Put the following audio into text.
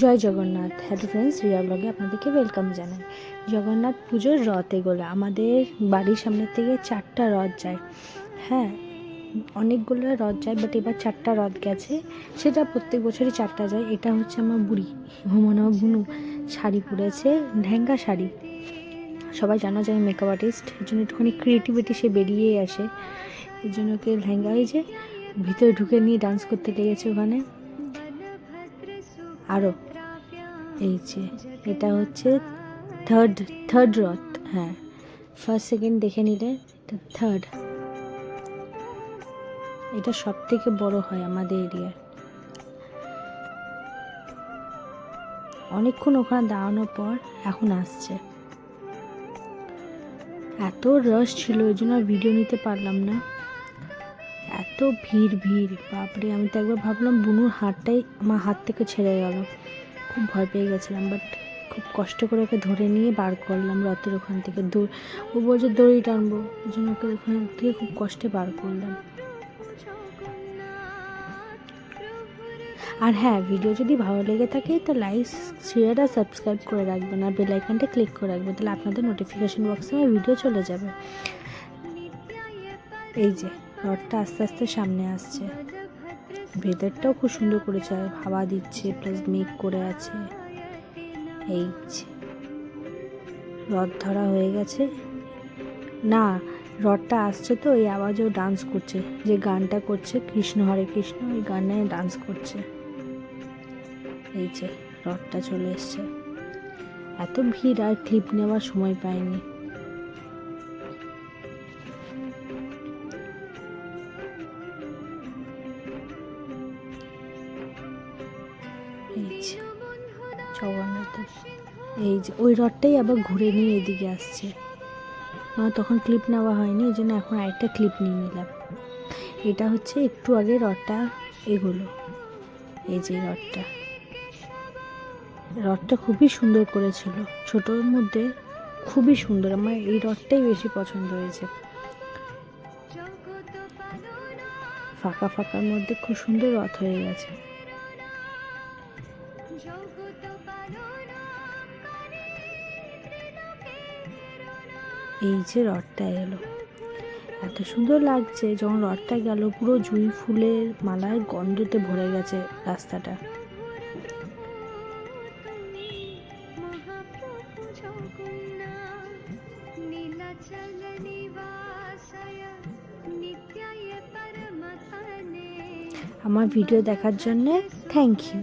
জয় Jagannath. Hello friends, Riya ব্লগে আপনাদেরকে welcome জানাই। জগন্নাথ পুজোর রথ এগোলো, আমাদের বাড়ির সামনের থেকে 4টা রথ যায়। হ্যাঁ, অনেকগুলো রথ যায়, বাট এবার 4টা রথ গেছে। সেটা প্রত্যেক বছরই 4টা যায়। এটা হচ্ছে আমার বুড়ি, মানে আমার বুনু শাড়ি পরেছে, লেহেঙ্গা শাড়ি। সবাই জানা যায় মেকআপ আর্টিস্ট, এর জন্য একটুখানি ক্রিয়েটিভিটি সে বেরিয়েই আসে। এর জন্য ওকে লেহেঙ্গা হয়েছে, ভিতরে ঢুকে নিয়ে ডান্স করতে লেগেছে ওখানে। আরও এই যে এটা হচ্ছে থার্ড রথ। হ্যাঁ, ফার্স্ট সেকেন্ড দেখে নিলে এটা থার্ড। এটা সব থেকে বড় হয় আমাদের এরিয়ার। অনেকক্ষণ ওখানে দাঁড়ানোর পর এখন আসছে। এত রাশ ছিল, ওই জন্য ভিডিও নিতে পারলাম না। এত ভিড় বাপরে! আমি তো একবার ভাবলাম বুনুর হাতটাই আমার হাত থেকে ছেড়ে গেল, খুব ভয় পেয়ে গেছিলাম। বাট খুব কষ্ট করে ওকে ধরে নিয়ে বার করলাম রথের ওখান থেকে। ও বলছে দড়ি টানবো, ওই জন্য ওকে ওখান থেকে খুব কষ্টে বার করলাম। আর হ্যাঁ, ভিডিও যদি ভালো লেগে থাকে তো লাইক, শেয়ার আর সাবস্ক্রাইব করে রাখবেন, আর বেল আইকনটা ক্লিক করে রাখবেন, তাহলে আপনাদের নোটিফিকেশন বক্সে আমার ভিডিও চলে যাবে। এই যে রথটা আস্তে আস্তে সামনে আসছে, ভেতরটাও খুব সুন্দর করেছে, হাওয়া দিচ্ছে, প্লাস মেঘ করে আছে। এই যে রথ ধরা হয়ে গেছে। না, রথটা আসছে তো এই আওয়াজেও ডান্স করছে, যে গানটা করছে কৃষ্ণ হরে কৃষ্ণ, ওই গানে ডান্স করছে। এই যে রথটা চলে এসছে। এত ভিড় আর ক্লিপ নেওয়ার সময় পাইনি। এই যে জগন্নাথ, এই যে ওই রথটাই আবার ঘুরে নিয়ে এদিকে আসছে। আমার তখন ক্লিপ নেওয়া হয়নি, এই জন্য এখন আরেকটা ক্লিপ নিয়ে নিলাম। এটা হচ্ছে একটু আগে রথটা এগোলো। এই যে রথটা খুবই সুন্দর করেছিল, ছোটোর মধ্যে খুবই সুন্দর। আমার এই রথটাই বেশি পছন্দ হয়েছে, ফাঁকার মধ্যে খুব সুন্দর রথ হয়ে গেছে। এই যে রথটা এলো, এত সুন্দর লাগছে। যখন রথটা গেল পুরো জুঁই ফুলের মালায় গন্ধতে ভরে গেছে রাস্তাটা। আমার ভিডিও দেখার জন্যে থ্যাংক ইউ।